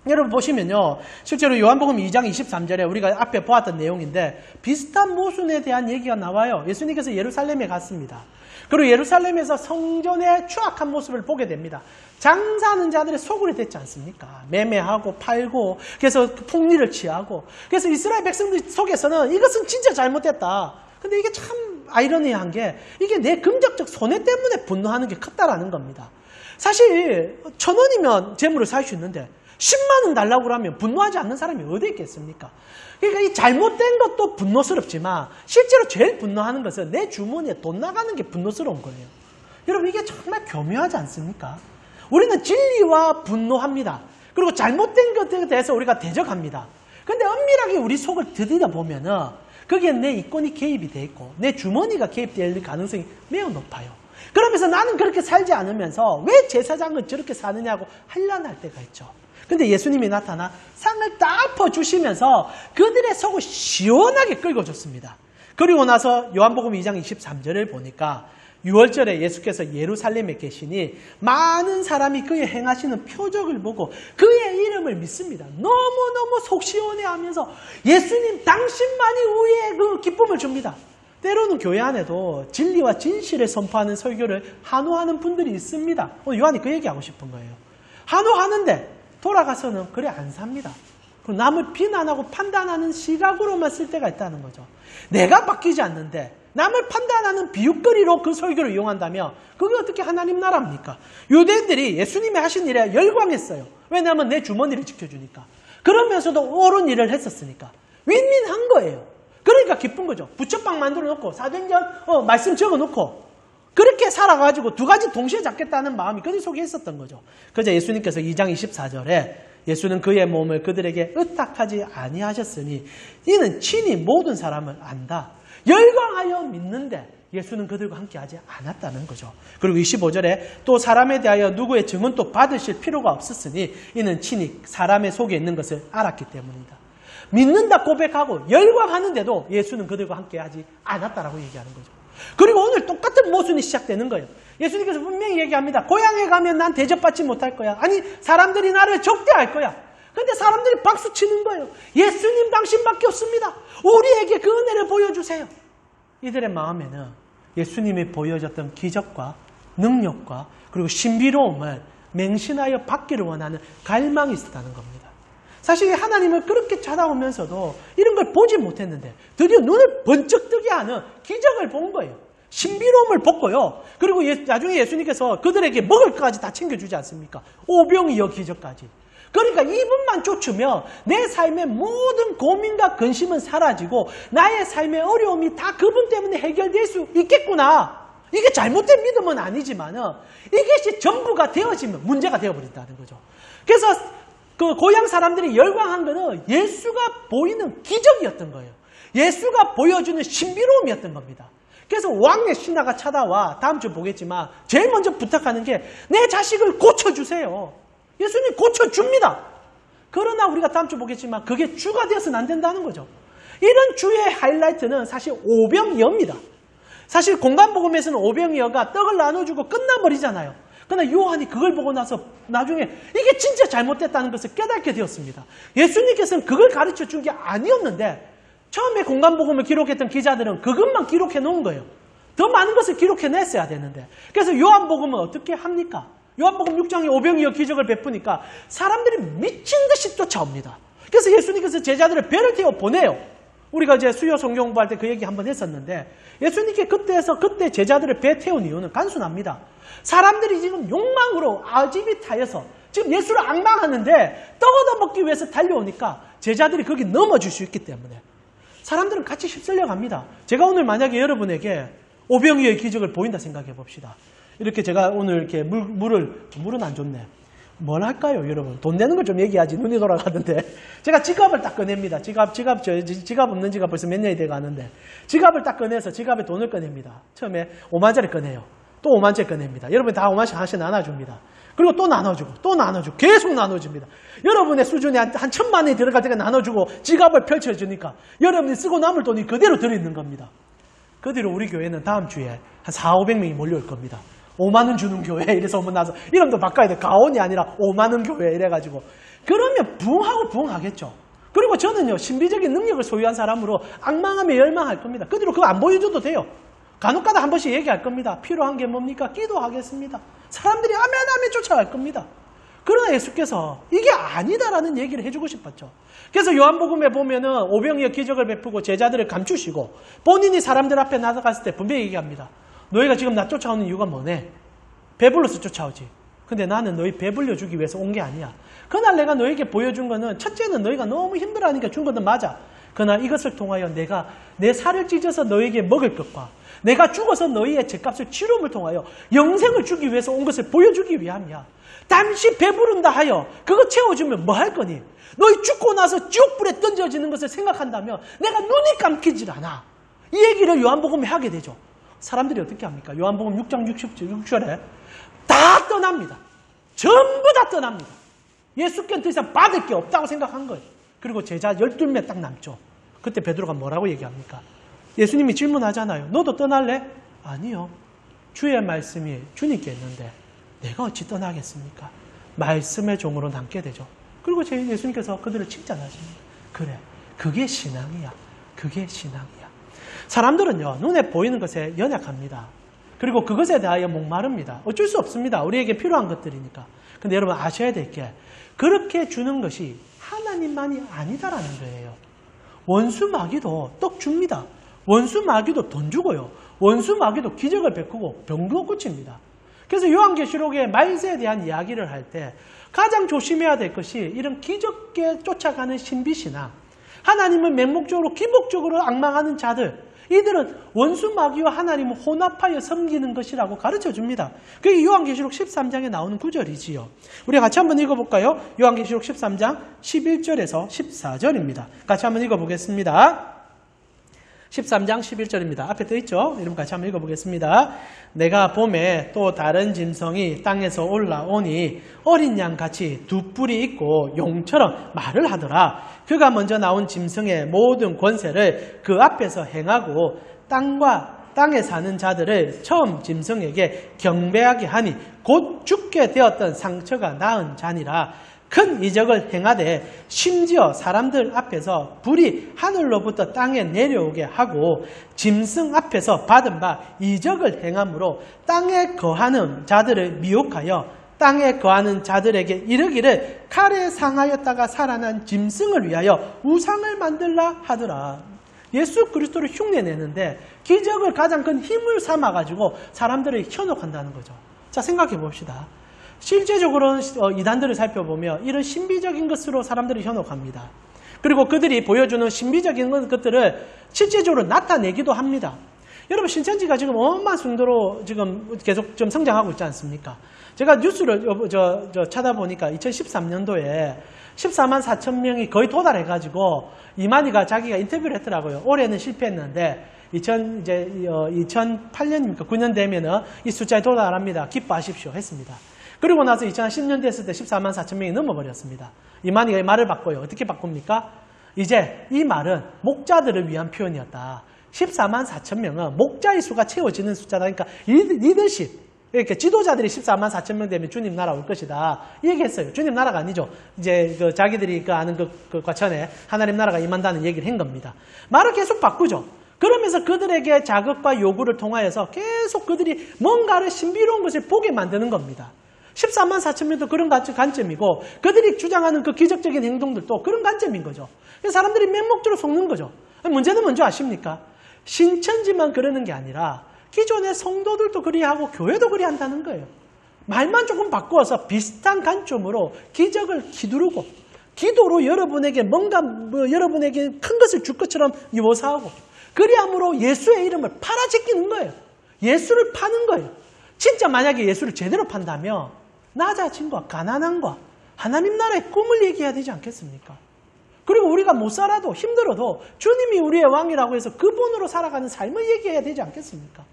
여러분 보시면요. 실제로 요한복음 2장 23절에 우리가 앞에 보았던 내용인데 비슷한 모순에 대한 얘기가 나와요. 예수님께서 예루살렘에 갔습니다. 그리고 예루살렘에서 성전의 추악한 모습을 보게 됩니다. 장사하는 자들의 소굴이 됐지 않습니까? 매매하고 팔고 그래서 폭리를 취하고 그래서 이스라엘 백성들 속에서는 이것은 진짜 잘못됐다. 근데 이게 참 아이러니한 게 이게 내 금전적 손해 때문에 분노하는 게 컸다라는 겁니다. 사실 1,000원이면 재물을 살 수 있는데 10만 원 달라고 하면 분노하지 않는 사람이 어디 있겠습니까? 그러니까 이 잘못된 것도 분노스럽지만 실제로 제일 분노하는 것은 내 주머니에 돈 나가는 게 분노스러운 거예요. 여러분 이게 정말 교묘하지 않습니까? 우리는 진리와 분노합니다. 그리고 잘못된 것에 대해서 우리가 대적합니다. 근데 엄밀하게 우리 속을 들여다보면은 거기에 내 이권이 개입이 돼 있고 내 주머니가 개입될 가능성이 매우 높아요. 그러면서 나는 그렇게 살지 않으면서 왜 제사장은 저렇게 사느냐고 한란할 때가 있죠. 근데 예수님이 나타나 상을 딱 퍼주시면서 그들의 속을 시원하게 긁어줬습니다. 그리고 나서 요한복음 2장 23절을 보니까 6월절에 예수께서 예루살렘에 계시니 많은 사람이 그의 행하시는 표적을 보고 그의 이름을 믿습니다. 너무너무 속 시원해하면서 예수님 당신만이 우리의 그 기쁨을 줍니다. 때로는 교회 안에도 진리와 진실을 선포하는 설교를 한호하는 분들이 있습니다. 오늘 요한이 그 얘기하고 싶은 거예요. 한호하는데 돌아가서는 그래 안 삽니다. 남을 비난하고 판단하는 시각으로만 쓸 때가 있다는 거죠. 내가 바뀌지 않는데 남을 판단하는 비웃거리로 그 설교를 이용한다면 그게 어떻게 하나님 나라입니까? 유대인들이 예수님이 하신 일에 열광했어요. 왜냐하면 내 주머니를 지켜주니까. 그러면서도 옳은 일을 했었으니까. 윈윈한 거예요. 그러니까 기쁜 거죠. 부처빵 만들어 놓고 사도행전 말씀 적어 놓고 그렇게 살아가지고 두 가지 동시에 잡겠다는 마음이 그들 속에 있었던 거죠. 그래서 예수님께서 2장 24절에 예수는 그의 몸을 그들에게 의탁하지 아니하셨으니 이는 친히 모든 사람을 안다. 열광하여 믿는데 예수는 그들과 함께하지 않았다는 거죠. 그리고 25절에 또 사람에 대하여 누구의 증언도 받으실 필요가 없었으니 이는 친히 사람의 속에 있는 것을 알았기 때문이다. 믿는다 고백하고 열광하는데도 예수는 그들과 함께하지 않았다라고 얘기하는 거죠. 그리고 오늘 똑같은 모순이 시작되는 거예요. 예수님께서 분명히 얘기합니다. 고향에 가면 난 대접받지 못할 거야. 아니 사람들이 나를 적대할 거야. 근데 사람들이 박수 치는 거예요. 예수님 당신밖에 없습니다. 우리에게 그 은혜를 보여주세요. 이들의 마음에는 예수님이 보여줬던 기적과 능력과 그리고 신비로움을 맹신하여 받기를 원하는 갈망이 있었다는 겁니다. 사실 하나님을 그렇게 찾아오면서도 이런 걸 보지 못했는데 드디어 눈을 번쩍 뜨게 하는 기적을 본 거예요. 신비로움을 봤고요. 그리고 나중에 예수님께서 그들에게 먹을 것까지 다 챙겨주지 않습니까? 오병이어 기적까지. 그러니까 이분만 쫓으면 내 삶의 모든 고민과 근심은 사라지고 나의 삶의 어려움이 다 그분 때문에 해결될 수 있겠구나. 이게 잘못된 믿음은 아니지만 이것이 전부가 되어지면 문제가 되어버린다는 거죠. 그래서 그 고향 사람들이 열광한 거는 예수가 보이는 기적이었던 거예요. 예수가 보여주는 신비로움이었던 겁니다. 그래서 왕의 신하가 찾아와 다음 주 보겠지만 제일 먼저 부탁하는 게 내 자식을 고쳐주세요. 예수님 고쳐줍니다. 그러나 우리가 다음 주 보겠지만 그게 주가 되어서는 안 된다는 거죠. 이런 주의 하이라이트는 사실 오병이어입니다. 사실 공간복음에서는 오병이어가 떡을 나눠주고 끝나버리잖아요. 그러나 요한이 그걸 보고 나서 나중에 이게 진짜 잘못됐다는 것을 깨닫게 되었습니다. 예수님께서는 그걸 가르쳐 준 게 아니었는데 처음에 공간복음을 기록했던 기자들은 그것만 기록해 놓은 거예요. 더 많은 것을 기록해냈어야 되는데. 그래서 요한복음은 어떻게 합니까? 요한복음 6장에 오병이어 기적을 베푸니까 사람들이 미친 듯이 쫓아옵니다. 그래서 예수님께서 제자들을 배를 태워 보내요. 우리가 이제 수요 성경 공부할 때 그 얘기 한번 했었는데 예수님께 그때 제자들을 배 태운 이유는 단순합니다. 사람들이 지금 욕망으로 아집이 타여서 지금 예수를 앙망하는데 떡 얻어먹기 위해서 달려오니까 제자들이 거기 넘어질 수 있기 때문에 사람들은 같이 휩쓸려 갑니다. 제가 오늘 만약에 여러분에게 오병이어의 기적을 보인다 생각해 봅시다. 이렇게 제가 오늘 이렇게 물은 안 좋네. 뭘 할까요, 여러분? 돈 내는 걸 좀 얘기하지. 눈이 돌아가는데. 제가 지갑을 딱 꺼냅니다. 지갑 없는 지가 벌써 몇 년이 돼 가는데. 지갑을 딱 꺼내서 지갑에 돈을 꺼냅니다. 처음에 5만짜리 꺼내요. 또 5만짜리 꺼냅니다. 여러분 다 5만씩 하나씩 나눠줍니다. 그리고 또 나눠주고, 계속 나눠줍니다. 여러분의 수준에 한 1,000만 원이 들어갈 때가 나눠주고 지갑을 펼쳐주니까 여러분이 쓰고 남을 돈이 그대로 들어있는 겁니다. 그 뒤로 우리 교회는 다음 주에 한 400~500명이 몰려올 겁니다. 5만 원 주는 교회 이래서 한번 나서 이름도 바꿔야 돼. 가온이 아니라 5만 원 교회 이래가지고 그러면 부흥하고 부흥하겠죠. 그리고 저는요 신비적인 능력을 소유한 사람으로 앙망하며 열망할 겁니다. 그 뒤로 그거 안 보여줘도 돼요. 간혹가다 한 번씩 얘기할 겁니다. 필요한 게 뭡니까? 기도하겠습니다. 사람들이 아멘 쫓아갈 겁니다. 그러나 예수께서 이게 아니다라는 얘기를 해주고 싶었죠. 그래서 요한복음에 보면은 오병이어 기적을 베푸고 제자들을 감추시고 본인이 사람들 앞에 나아갔을 때 분명히 얘기합니다. 너희가 지금 나 쫓아오는 이유가 뭐네? 배불러서 쫓아오지. 근데 나는 너희 배불려주기 위해서 온 게 아니야. 그날 내가 너희에게 보여준 거는 첫째는 너희가 너무 힘들어하니까 준 것은 맞아. 그러나 이것을 통하여 내가 내 살을 찢어서 너희에게 먹을 것과 내가 죽어서 너희의 죄값을 치rum을 통하여 영생을 주기 위해서 온 것을 보여주기 위함이야. 잠시 배부른다 하여 그거 채워주면 뭐 할 거니? 너희 죽고 나서 지옥불에 던져지는 것을 생각한다면 내가 눈이 감기질 않아. 이 얘기를 요한복음에 하게 되죠. 사람들이 어떻게 합니까? 요한복음 6장 6절에 다 떠납니다. 전부 다 떠납니다. 예수께는 더 이상 받을 게 없다고 생각한 거예요. 그리고 제자 12명 딱 남죠. 그때 베드로가 뭐라고 얘기합니까? 예수님이 질문하잖아요. 너도 떠날래? 아니요. 주의 말씀이 주님께 있는데 내가 어찌 떠나겠습니까? 말씀의 종으로 남게 되죠. 그리고 예수님께서 그들을 칭찬하십니다. 그래, 그게 신앙이야. 그게 신앙이야. 사람들은요, 눈에 보이는 것에 연약합니다. 그리고 그것에 대하여 목마릅니다. 어쩔 수 없습니다. 우리에게 필요한 것들이니까. 근데 여러분 아셔야 될 게 그렇게 주는 것이 하나님만이 아니다라는 거예요. 원수 마귀도 떡 줍니다. 원수 마귀도 돈 주고요. 원수 마귀도 기적을 베푸고 병도 고칩니다. 그래서 요한계시록의 말세에 대한 이야기를 할 때 가장 조심해야 될 것이 이런 기적에 쫓아가는 신비신앙, 하나님을 맹목적으로 기복적으로 앙망하는 자들, 이들은 원수 마귀와 하나님을 혼합하여 섬기는 것이라고 가르쳐줍니다. 그게 요한계시록 13장에 나오는 구절이지요. 우리 같이 한번 읽어볼까요? 요한계시록 13장 11절에서 14절입니다. 같이 한번 읽어보겠습니다. 13장 11절입니다. 앞에 떠있죠? 이름 같이 한번 읽어보겠습니다. 내가 봄에 또 다른 짐승이 땅에서 올라오니 어린 양같이 두 뿔이 있고 용처럼 말을 하더라. 그가 먼저 나온 짐승의 모든 권세를 그 앞에서 행하고 땅과 땅에 사는 자들을 처음 짐승에게 경배하게 하니 곧 죽게 되었던 상처가 나은 자니라. 큰 이적을 행하되 심지어 사람들 앞에서 불이 하늘로부터 땅에 내려오게 하고 짐승 앞에서 받은 바 이적을 행함으로 땅에 거하는 자들을 미혹하여 땅에 거하는 자들에게 이르기를 칼에 상하였다가 살아난 짐승을 위하여 우상을 만들라 하더라. 예수 그리스도를 흉내내는데 기적을 가장 큰 힘을 삼아가지고 사람들을 현혹한다는 거죠. 자, 생각해 봅시다. 실제적으로 이단들을 살펴보면 이런 신비적인 것으로 사람들을 현혹합니다. 그리고 그들이 보여주는 신비적인 것들을 실제적으로 나타내기도 합니다. 여러분, 신천지가 지금 어마어마한 정도로 지금 계속 좀 성장하고 있지 않습니까? 제가 뉴스를 찾아보니까 2013년도에 14만 4천 명이 거의 도달해가지고 이만희가 자기가 인터뷰를 했더라고요. 올해는 실패했는데 2008년입니까? 9년 되면은 이 숫자에 도달합니다. 기뻐하십시오. 했습니다. 그리고 나서 2010년 됐을 때 14만 4천 명이 넘어버렸습니다. 이만희가 이 말을 바꿔요. 어떻게 바꿉니까? 이제 이 말은 목자들을 위한 표현이었다. 14만 4천 명은 목자의 수가 채워지는 숫자다. 그러니까 리더십, 이렇게 지도자들이 14만 4천 명 되면 주님 나라 올 것이다. 이 얘기했어요. 주님 나라가 아니죠. 이제 자기들이 아는 그 과천에 하나님 나라가 임한다는 얘기를 한 겁니다. 말을 계속 바꾸죠. 그러면서 그들에게 자극과 요구를 통하여서 계속 그들이 뭔가를 신비로운 것을 보게 만드는 겁니다. 14만 4천 명도 그런 관점이고 그들이 주장하는 그 기적적인 행동들도 그런 관점인 거죠. 사람들이 맹목적으로 속는 거죠. 문제는 뭔지 아십니까? 신천지만 그러는 게 아니라 기존의 성도들도 그리하고 교회도 그리한다는 거예요. 말만 조금 바꾸어서 비슷한 관점으로 기적을 기두르고 기도로 여러분에게 뭔가 여러분에게 큰 것을 줄 것처럼 묘사하고 그리함으로 예수의 이름을 팔아제끼는 거예요. 예수를 파는 거예요. 진짜 만약에 예수를 제대로 판다면 낮아짐과 가난함과 하나님 나라의 꿈을 얘기해야 되지 않겠습니까? 그리고 우리가 못 살아도 힘들어도 주님이 우리의 왕이라고 해서 그분으로 살아가는 삶을 얘기해야 되지 않겠습니까?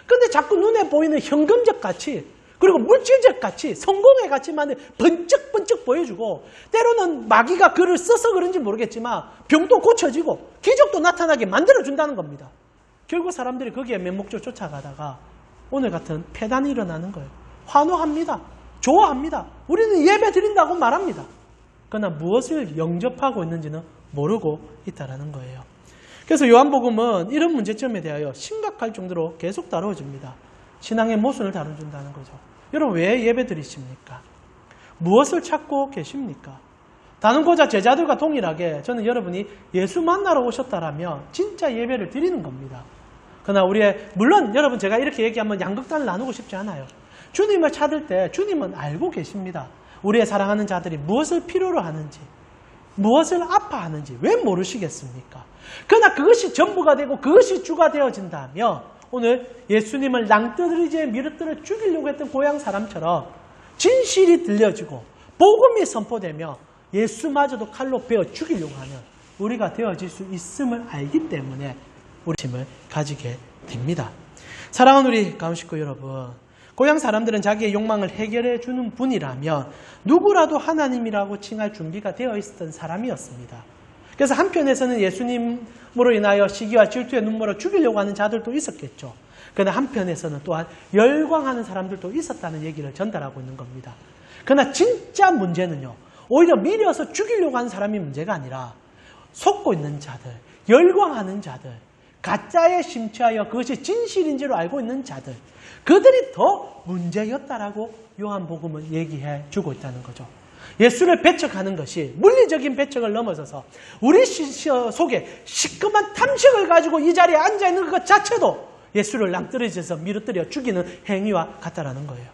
근데 자꾸 눈에 보이는 현금적 가치 그리고 물질적 가치, 성공의 가치만 번쩍번쩍 보여주고 때로는 마귀가 글을 써서 그런지 모르겠지만 병도 고쳐지고 기적도 나타나게 만들어준다는 겁니다. 결국 사람들이 거기에 맹목적으로 쫓아가다가 오늘 같은 폐단이 일어나는 거예요. 환호합니다. 좋아합니다. 우리는 예배 드린다고 말합니다. 그러나 무엇을 영접하고 있는지는 모르고 있다는 거예요. 그래서 요한복음은 이런 문제점에 대하여 심각할 정도로 계속 다뤄집니다. 신앙의 모순을 다뤄준다는 거죠. 여러분 왜 예배 드리십니까? 무엇을 찾고 계십니까? 다른고자 제자들과 동일하게 저는 여러분이 예수 만나러 오셨다라면 진짜 예배를 드리는 겁니다. 그러나 물론 여러분 제가 이렇게 얘기하면 양극단을 나누고 싶지 않아요. 주님을 찾을 때 주님은 알고 계십니다. 우리의 사랑하는 자들이 무엇을 필요로 하는지, 무엇을 아파하는지 왜 모르시겠습니까? 그러나 그것이 전부가 되고 그것이 주가 되어진다면 오늘 예수님을 낭떠러지에 밀어뜨려 죽이려고 했던 고향 사람처럼 진실이 들려지고 복음이 선포되며 예수마저도 칼로 베어 죽이려고 하는 우리가 되어질 수 있음을 알기 때문에 우리 힘을 가지게 됩니다. 사랑하는 우리 가운식구 여러분, 고향 사람들은 자기의 욕망을 해결해 주는 분이라면 누구라도 하나님이라고 칭할 준비가 되어 있었던 사람이었습니다. 그래서 한편에서는 예수님으로 인하여 시기와 질투의 눈물로 죽이려고 하는 자들도 있었겠죠. 그러나 한편에서는 또한 열광하는 사람들도 있었다는 얘기를 전달하고 있는 겁니다. 그러나 진짜 문제는요, 오히려 미려서 죽이려고 하는 사람이 문제가 아니라 속고 있는 자들, 열광하는 자들, 가짜에 심취하여 그것이 진실인 줄 알고 있는 자들, 그들이 더 문제였다라고 요한복음은 얘기해 주고 있다는 거죠. 예수를 배척하는 것이 물리적인 배척을 넘어서서 우리 속에 시커먼 탐식을 가지고 이 자리에 앉아있는 것 자체도 예수를 낭떠러지에서 밀어뜨려 죽이는 행위와 같다라는 거예요.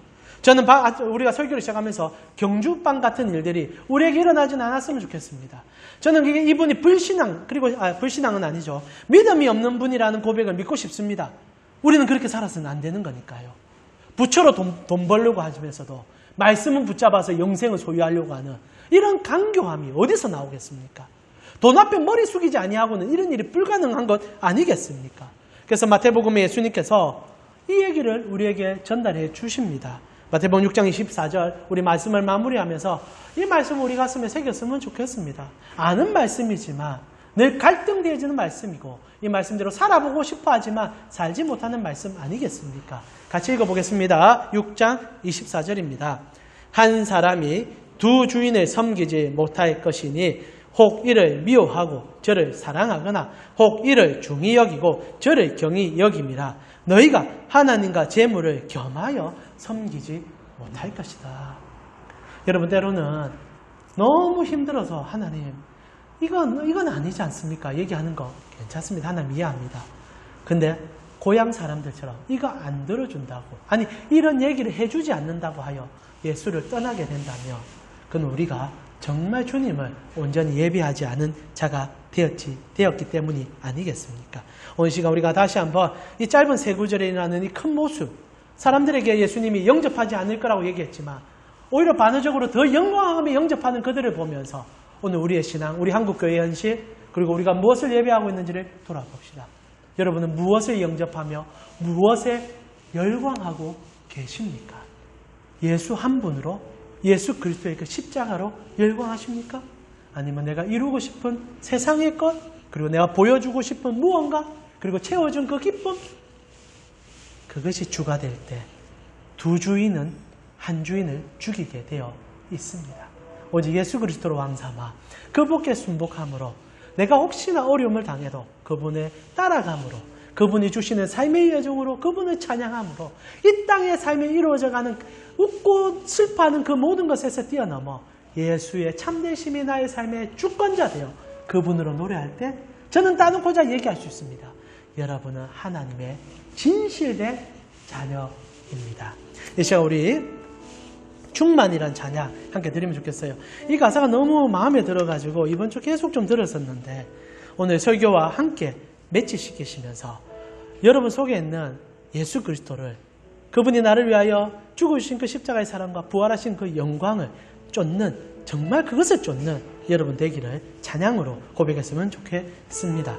저는 우리가 설교를 시작하면서 경주빵 같은 일들이 우리에게 일어나진 않았으면 좋겠습니다. 저는 이분이 불신앙은 아니죠. 믿음이 없는 분이라는 고백을 믿고 싶습니다. 우리는 그렇게 살아서는 안 되는 거니까요. 부처로 돈 벌려고 하면서도 말씀은 붙잡아서 영생을 소유하려고 하는 이런 강교함이 어디서 나오겠습니까? 돈 앞에 머리 숙이지 아니하고는 이런 일이 불가능한 것 아니겠습니까? 그래서 마태복음에 예수님께서 이 얘기를 우리에게 전달해 주십니다. 마태복음 6장 24절 우리 말씀을 마무리하면서 이 말씀을 우리 가슴에 새겼으면 좋겠습니다. 아는 말씀이지만 늘 갈등되어지는 말씀이고 이 말씀대로 살아보고 싶어 하지만 살지 못하는 말씀 아니겠습니까? 같이 읽어보겠습니다. 6장 24절입니다. 한 사람이 두 주인을 섬기지 못할 것이니 혹 이를 미워하고 저를 사랑하거나 혹 이를 중히 여기고 저를 경히 여김이라. 너희가 하나님과 재물을 겸하여 섬기지 못할 것이다. 여러분, 때로는 너무 힘들어서 하나님 이건 아니지 않습니까? 얘기하는 거 괜찮습니다. 하나님 이해합니다. 근데 고향 사람들처럼 이거 안 들어준다고, 아니 이런 얘기를 해주지 않는다고 하여 예수를 떠나게 된다면 그건 우리가 정말 주님을 온전히 예비하지 않은 자가 되었기 때문이 아니겠습니까? 오늘 시간 우리가 다시 한번 이 짧은 세 구절에 일어나는 이 큰 모습, 사람들에게 예수님이 영접하지 않을 거라고 얘기했지만 오히려 반대적으로 더 영광하며 영접하는 그들을 보면서 오늘 우리의 신앙, 우리 한국교회의 현실, 그리고 우리가 무엇을 예배하고 있는지를 돌아봅시다. 여러분은 무엇을 영접하며 무엇에 열광하고 계십니까? 예수 한 분으로, 예수 그리스도의 그 십자가로 열광하십니까? 아니면 내가 이루고 싶은 세상의 것, 그리고 내가 보여주고 싶은 무언가, 그리고 채워준 그 기쁨, 그것이 주가 될 때 두 주인은 한 주인을 죽이게 되어 있습니다. 오직 예수 그리스도로 왕삼아 그분께 순복함으로 내가 혹시나 어려움을 당해도 그분의 따라감으로, 그분이 주시는 삶의 예정으로, 그분을 찬양함으로 이 땅의 삶이 이루어져가는 웃고 슬퍼하는 그 모든 것에서 뛰어넘어 예수의 참되심이 나의 삶의 주권자 되어 그분으로 노래할 때 저는 따놓고자 얘기할 수 있습니다. 여러분은 하나님의 진실된 자녀입니다. 이 시간 우리 충만이란 찬양 함께 드리면 좋겠어요. 이 가사가 너무 마음에 들어가지고 이번 주 계속 좀 들었었는데 오늘 설교와 함께 매치시키시면서 여러분 속에 있는 예수 그리스도를, 그분이 나를 위하여 죽으신 그 십자가의 사랑과 부활하신 그 영광을 쫓는, 정말 그것을 쫓는 여러분 되기를 찬양으로 고백했으면 좋겠습니다.